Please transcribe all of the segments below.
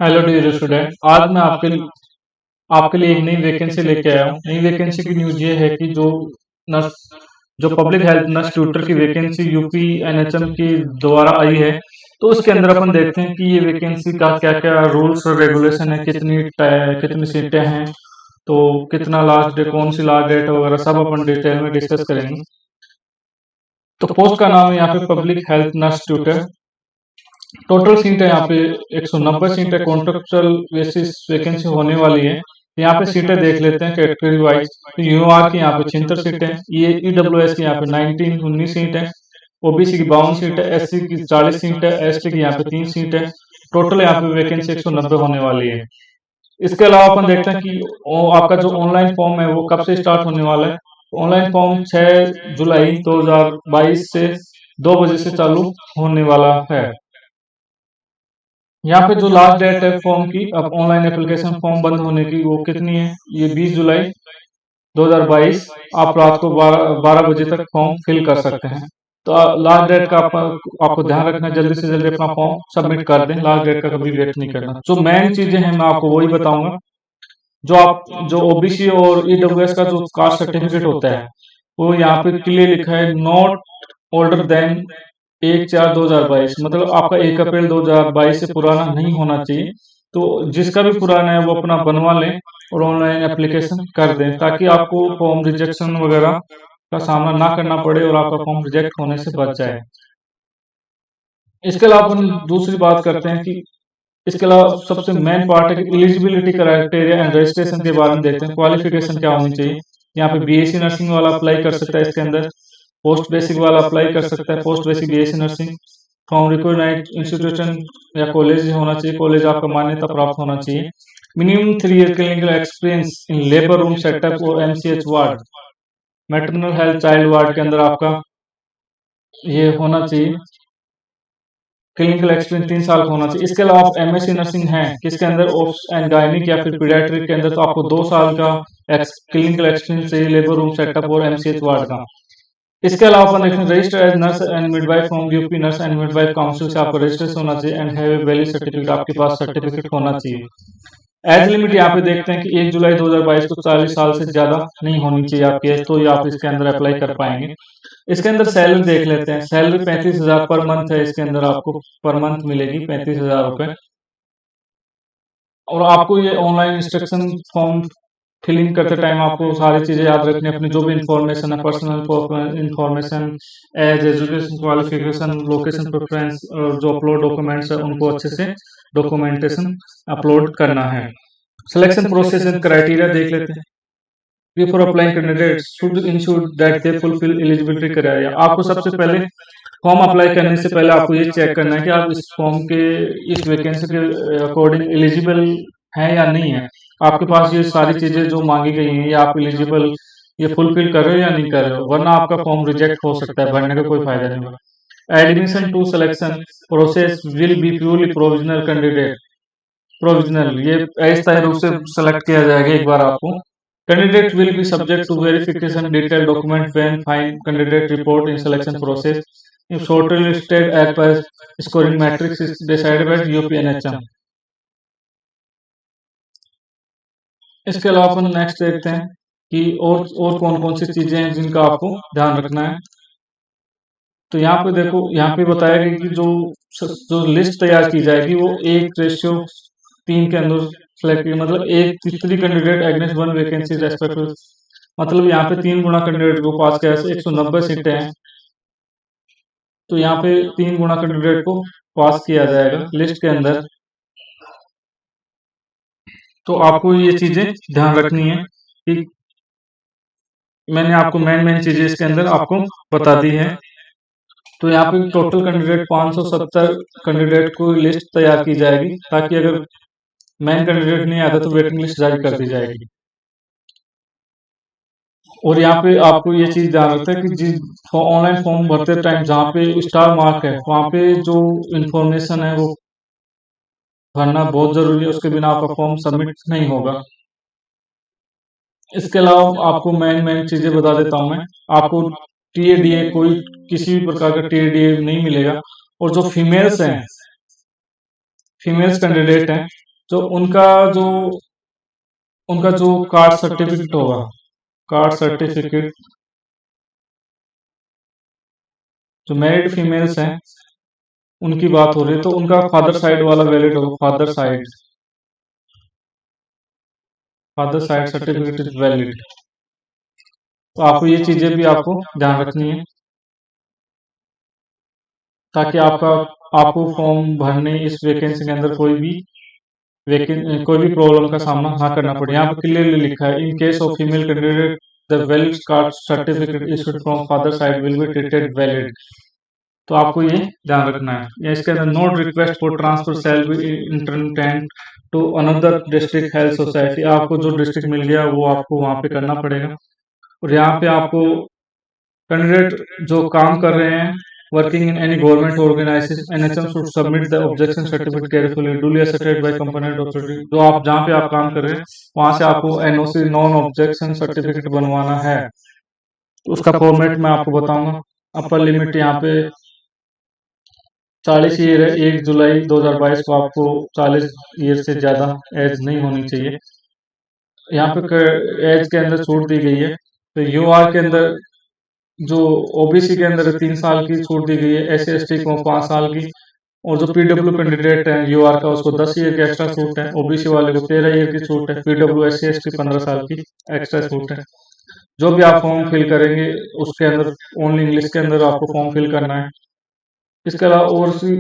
Hello dear student, आज मैं आपके लिए एक नई वैकेंसी लेके आया हूँ। नई वैकेंसी की न्यूज़ ये है कि नर्स जो पब्लिक हेल्थ नर्स ट्यूटर की वैकेंसी यूपी एनएचएम की द्वारा आई है। तो उसके अंदर अपन देखते हैं कि ये वैकेंसी का क्या क्या रूल्स और रेगुलेशन है, कितनी सीटें हैं, तो कितना लास्ट डेट, कौन सी लास्ट डेट वगैरह सब अपन डिटेल में डिस्कस करेंगे। तो पोस्ट का नाम है यहाँ पे public health nurse tutor. Total seat है यहाँ पे 190 सीट है। कॉन्ट्रेक्चुअल बेसिस वैकेंसी होने वाली है। यहाँ पे सीटें देख लेते हैं कैटेगरी वाइज। तो यूआर की यहाँ पे 76 सीट है, ये ईडब्ल्यूएस की यहाँ पे 19 सीट है, ओबीसी की 52 सीट है, एससी की 40 सीट है, एसटी की यहाँ पे 3 सीट है। टोटल यहाँ पे वैकेंसी 190 होने वाली है। इसके अलावा अपन देखते हैं कि आपका जो ऑनलाइन फॉर्म है वो कब से स्टार्ट होने वाला है। ऑनलाइन फॉर्म 6 जुलाई 2022 से 2 बजे से चालू होने वाला है। यहाँ पे जो लास्ट डेट है फॉर्म की, अब ऑनलाइन एप्लीकेशन फॉर्म बंद होने की, वो कितनी है, ये 20 जुलाई 2022। आप रात को 12 बजे तक फॉर्म फिल कर सकते हैं। तो लास्ट डेट का आपको ध्यान रखना है, जल्दी से जल्दी अपना फॉर्म सबमिट कर दें। लास्ट डेट का कभी वेट नहीं करना। जो मेन चीजें हैं मैं आपको वही बताऊंगा। जो ओबीसी और ईडब्ल्यूएस का जो कास्ट सर्टिफिकेट होता है, वो यहाँ पे क्लियर लिखा है, नॉट ओल्डर देन 1/4/2022, मतलब आपका 1 अप्रैल 2022 से पुराना नहीं होना चाहिए। तो जिसका भी पुराना है वो अपना बनवा लें और ऑनलाइन एप्लीकेशन कर दें, ताकि आपको फॉर्म रिजेक्शन वगैरह का सामना ना करना पड़े और आपका फॉर्म रिजेक्ट होने से बच जाए। इसके अलावा अपन दूसरी बात करते हैं कि इसके अलावा सबसे मेन पार्ट है कि एलिजिबिलिटी क्राइटेरिया एंड रजिस्ट्रेशन के बारे में देखते हैं। क्वालिफिकेशन क्या होनी चाहिए। यहाँ पे बीएससी नर्सिंग वाला अप्लाई कर सकता है, इसके अंदर पोस्ट बेसिक वाला अप्लाई कर सकता है, post basic BSc nursing from recognised institution या कॉलेज होना चाहिए, कॉलेज आपका मान्यता प्राप्त होना चाहिए। Minimum 3 year clinical experience in labour room setup और MCH ward, maternal health child ward के अंदर आपका ये होना चाहिए, क्लिनिकल एक्सपीरियंस 3 साल का होना चाहिए। इसके अलावा आप एमएससी नर्सिंग हैं किसके अंदर, ऑब्स एंड गायनिक या फिर पीडियाट्रिक के अंदर, तो आपको 2 साल का क्लिनिकल एक्सपीरियंस चाहिए लेबर रूम सेटअप और एमसीएच वार्ड का। इसके अलावा अपन देखें, register as nurse and midwife from UP nurse and midwife council से आपका रजिस्ट्रेशन होना चाहिए and have a valid certificate, आपके पास सर्टिफिकेट होना चाहिए। एज लिमिट यहाँ पे देखते हैं कि 1 जुलाई 2022 को 40 साल से ज्यादा नहीं होनी चाहिए आपकी एज, तो ये आप इसके अंदर अप्लाई कर पाएंगे। इसके अंदर सैलरी देख लेते हैं। सैलरी 35,000 पर मंथ है, इसके अंदर आपको पर मंथ मिलेगी 35,000 रुपए। और आपको ये ऑनलाइन इंस्ट्रक्शन फॉर्म फिलिंग करते टाइम आपको सारी चीजें याद रखनी है। अपनी जो भी इंफॉर्मेशन है, personal information, age, education qualification, location preference और जो अपलोड डॉक्यूमेंट्स है उनको अच्छे से डॉक्यूमेंटेशन अपलोड करना है। सिलेक्शन प्रोसेस एंड क्राइटेरिया देख लेते हैं। Before applying candidate should ensure that they fulfil eligibility criteria. आपको सबसे पहले फॉर्म अप्लाई करने से पहले आपको ये चेक करना है कि आप इस फॉर्म के, इस वैकेंसी के अकॉर्डिंग एलिजिबल हैं या नहीं है। आपके पास ये सारी चीजें जो मांगी गई हैं, ये आप एलिजिबल, ये फुलफिल कर रहे हो या नहीं कर रहे हो, वरना आपका फॉर्म रिजेक्ट हो सकता है, भरने का कोई फायदा नहीं होगा। Admission to selection process will be purely provisional candidate. Provisional, ये अस्थायी रूप से सेलेक्ट किया जाएगा एक बार आपको। Candidate will be subject to verification detail document when fine candidate report in selection process if shortlisted as per scoring matrix is decided by UPNHM। इसके अलावा अपन नेक्स्ट देखते हैं कि और कौन कौन सी चीजें हैं जिनका आपको ध्यान रखना है। तो यहाँ पे देखो, यहाँ पे बताया गया कि जो लिस्ट तैयार की जाएगी वो 1:3 के अंदर सेलेक्ट की, मतलब 3 कैंडिडेट अगेंस्ट 1 वैकेंसी रेस्पेक्टिव, मतलब यहाँ पे 3 गुना कैंडिडेट को पास किया। 190 सीटें हैं, तो यहाँ पे 3 गुना कैंडिडेट को पास किया जाएगा लिस्ट के अंदर। तो आपको ये चीजें ध्यान रखनी है कि मैंने आपको मेन चीजें इसके अंदर आपको बता दी है। तो यहाँ पे टोटल कैंडिडेट 570 कैंडिडेट को लिस्ट तैयार की जाएगी, ताकि अगर मेन कैंडिडेट नहीं आता तो वेटिंग लिस्ट जारी कर दी जाएगी। और यहाँ पे आपको ये चीज ध्यान रखता है कि जिस ऑनलाइन फॉर्म भरते टाइम जहाँ पे स्टार मार्क है, वहाँ पे जो इंफॉर्मेशन है वो भरना बहुत जरूरी है, उसके बिना आपका फॉर्म सबमिट नहीं होगा। इसके अलावा आपको मेन चीजें बता देता हूँ मैं। आपको टीएडीए, कोई किसी भी प्रकार का टीएडीए नहीं मिलेगा। और जो फीमेल्स कैंडिडेट हैं जो उनका जो कास्ट सर्टिफिकेट होगा, कास्ट सर्टिफिकेट, जो मैरिड फीमेल्स हैं उनकी बात हो रही है, तो उनका फादर साइड वाला वैलिड होगा। Father side certificate is valid. तो आपको ये चीजें भी आपको ध्यान रखनी है, ताकि आपको फॉर्म भरने इस वैकेंसी के अंदर कोई भी प्रॉब्लम का सामना ना करना पड़े। यहाँ पे क्लियरली लिखा है, in case of female candidate the valid caste certificate issued from father side will be treated valid. तो आपको ये ध्यान रखना है। या इसके अंदर note request for transfer shall be intend to another district health society. आपको जो डिस्ट्रिक्ट मिल गया वो आपको वहां पे करना पड़ेगा। और यहाँ पे आपको कैंडिडेट जो काम कर रहे हैं working in any government organisation NHM should submit the objection certificate carefully duly assisted by component authority. जो आप जहाँ पे आप काम कर रहे हैं वहां से आपको एनओसी नॉन ऑब्जेक्शन सर्टिफिकेट बनवाना है। तो उसका फॉर्मेट मैं आपको बताऊंगा। अपर लिमिट यहाँ पे 40 ईयर है। 1 जुलाई 2022 को आपको 40 ईयर से ज्यादा एज नहीं होनी चाहिए। यहाँ पे एज के अंदर छूट दी गई है। तो यूआर के अंदर जो ओबीसी के अंदर 3 साल की छूट दी गई है, एससी एसटी को 5 साल की, और जो पीडब्ल्यू कैंडिडेट है यूआर का उसको 10 ईयर की एक्स्ट्रा छूट है, ओबीसी वाले को 13 ईयर की छूट है, पीडब्ल्यू एससी एसटी 15 साल की एक्स्ट्रा छूट है। जो भी आप फॉर्म फिल करेंगे उसके अंदर ओनली इंग्लिश के अंदर आपको फॉर्म फिल करना है। इसके अलावा और सी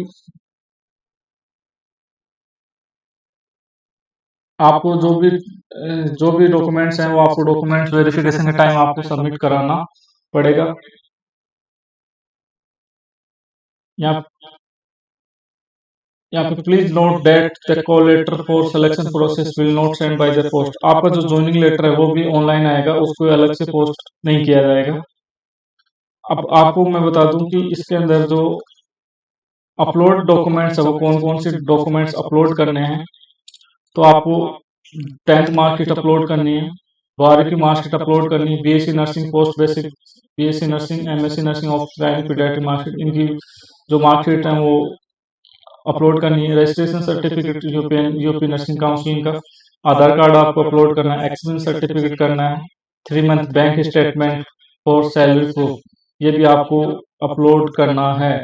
आपको जो भी डॉक्यूमेंट्स हैं वो आपको डॉक्यूमेंट्स वेरिफिकेशन के टाइम आपको सबमिट कराना पड़ेगा। यहाँ यहाँ पे please note that the call letter for selection process will not send by the post. आपका जो ज्वाइनिंग लेटर है वो भी ऑनलाइन आएगा, उसको अलग से पोस्ट नहीं किया जाएगा। अब आपको मैं बता दूं कि इसके अंदर जो अपलोड डॉक्यूमेंट्स है वो कौन कौन से डॉक्यूमेंट्स अपलोड करने हैं। तो आपको 10th मार्कशीट अपलोड करनी है, 12वीं की मार्कशीट अपलोड करनी है, BSc nursing post basic, BSc nursing, MSc nursing of paediatric marksheet, इनकी जो मार्कशीट है वो अपलोड करनी है। Registration certificate UP nursing counselling का, आधार कार्ड आपको अपलोड करना है, एक्सपीरियंस सर्टिफिकेट करना है, 3 month bank statement for salary proof ये भी आपको अपलोड करना है।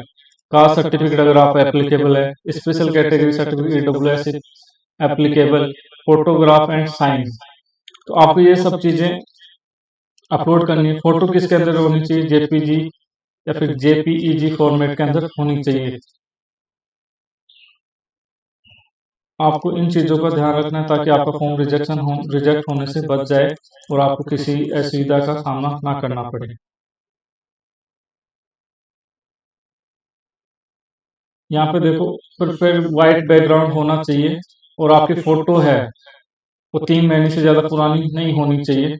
कास्ट सर्टिफिकेट अगर आप एप्लीकेबल है, special category certificate EWS applicable, photograph and sign. तो आपको ये सब चीजें अपलोड करनी है। फोटो किसके अंदर होनी चाहिए, जेपीजी या फिर जेपीईजी फॉर्मेट के अंदर होनी चाहिए। आपको इन चीजों का ध्यान रखना है ताकि आपका फॉर्म रिजेक्ट होने से बच जाए और आपको किसी असुविधा का सामना ना करना पड़े। यहाँ पे देखो परफेक्ट वाइट बैकग्राउंड होना चाहिए और आपकी फोटो है वो 3 महीने से ज्यादा पुरानी नहीं होनी चाहिए।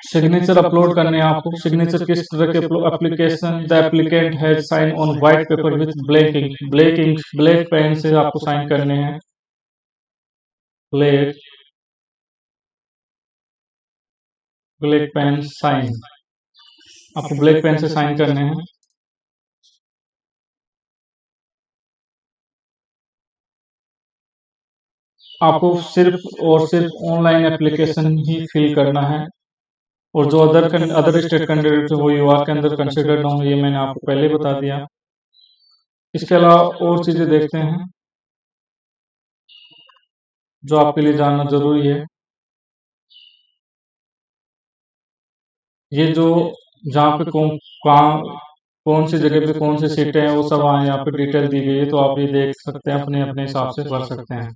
सिग्नेचर अपलोड करने हैं आपको। सिग्नेचर किस तरह के application the applicant has sign on white paper with black ink, black pen से आपको साइन करने हैं। ब्लैक ब्लैक पेन साइन, आपको ब्लैक पेन से साइन करने हैं। आपको सिर्फ और सिर्फ ऑनलाइन एप्लीकेशन ही फिल करना है और जो अदर स्टेट कैंडिडेट है वो यूआर के अंदर कंसिडर्ड होंगे, ये मैंने आपको पहले बता दिया। इसके अलावा और चीजें देखते हैं जो आपके लिए जानना जरूरी है। ये जो जहाँ पे कौन सी जगह पे कौन सी सीटें हैं वो सब यहाँ पे डिटेल दी गई है, तो आप ये देख सकते हैं, अपने अपने हिसाब से भर सकते हैं।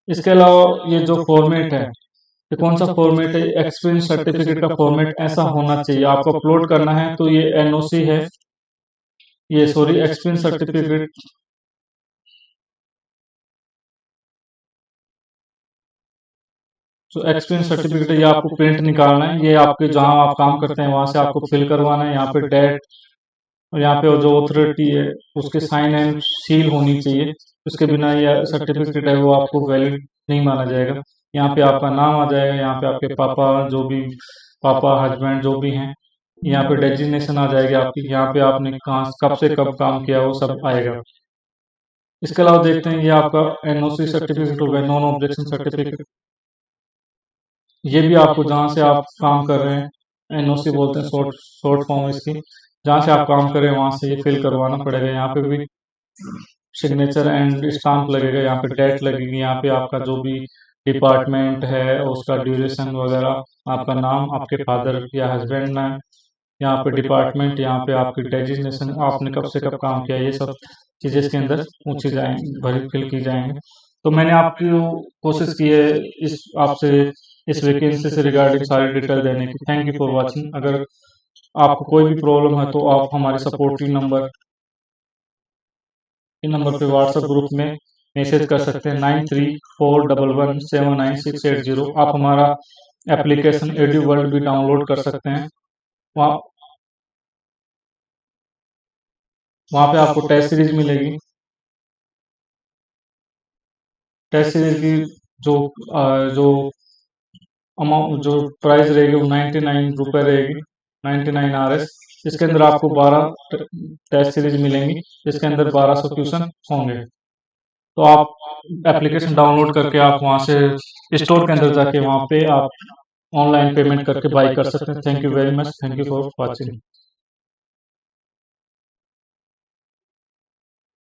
इसके अलावा ये जो फॉर्मेट है, ये कौन सा फॉर्मेट है, एक्सपीरियंस सर्टिफिकेट का फॉर्मेट ऐसा होना चाहिए। आपको अपलोड करना है तो ये एनओसी है, ये सॉरी एक्सपीरियंस सर्टिफिकेट, तो एक्सपीरियंस सर्टिफिकेट ये आपको प्रिंट निकालना है। ये आपके जहाँ आप काम करते हैं वहां से आपको फिल करवाना है। यहाँ पे डेट और यहाँ पे जो अथॉरिटी है उसके साइन एंड सील होनी चाहिए। उसके बिना ये सर्टिफिकेट है वो आपको वैलिड नहीं माना जाएगा। यहाँ पे आपका नाम आ जाएगा, यहाँ पे आपके पापा हस्बैंड जो भी हैं, यहाँ पे डेजिग्नेशन आ जाएगी आपकी, यहाँ पे आपने कहाँ कब से कब काम किया वो सब आएगा। इसके अलावा देखते हैं ये आपका एनओसी सर्टिफिकेट हो गया, नॉन ऑब्जेक्शन सर्टिफिकेट। ये भी आपको जहाँ से आप काम कर रहे हैं, एनओसी बोलते हैं शॉर्ट शॉर्ट फॉर्म इसकी, जहाँ से आप काम कर रहे हैं वहाँ से ये फिल करवाना पड़ेगा। यहाँ पे भी सिग्नेचर एंड स्टाम्प लगेगा, यहाँ पे डेट लगेगी, यहाँ पे आपका जो भी डिपार्टमेंट है उसका ड्यूरेशन वगैरह, आपका नाम, आपके फादर या हस्बैंड नाम, यहाँ पे डिपार्टमेंट, यहाँ पे आपकी डेजिग्नेशन, आपने कब से कब काम किया, ये सब चीज़ें इसके अंदर पूछी जाएंगी, भरी फिल की जाएंगे। तो मैंने आपकी कोशिश की है इस आपसे इस वैकेंसी से रिगार्डिंग सारी डिटेल देने की। Thank you for watching. अगर आपको कोई भी प्रॉब्लम है तो आप हमारे सपोर्टिव नंबर इन नंबर पे व्हाट्सएप ग्रुप में मैसेज कर सकते हैं, 9341179680। आप हमारा एप्लीकेशन एड्यू वर्ल्ड भी डाउनलोड कर सकते हैं। वहाँ वहाँ पे आपको टेस्ट सीरीज मिलेगी। टेस्ट सीरीज की जो जो अमाउंट, जो प्राइस रहेगी वो 99 रुपये रहेगी, 99 RS। इसके अंदर आपको 12 टेस्ट सीरीज मिलेंगी, इसके अंदर 1200 क्वेश्चन होंगे। तो आप एप्लीकेशन डाउनलोड करके आप वहाँ से स्टोर के अंदर जाके वहाँ पे आप ऑनलाइन पेमेंट करके बाई कर सकते हैं। Thank you very much. Thank you for watching.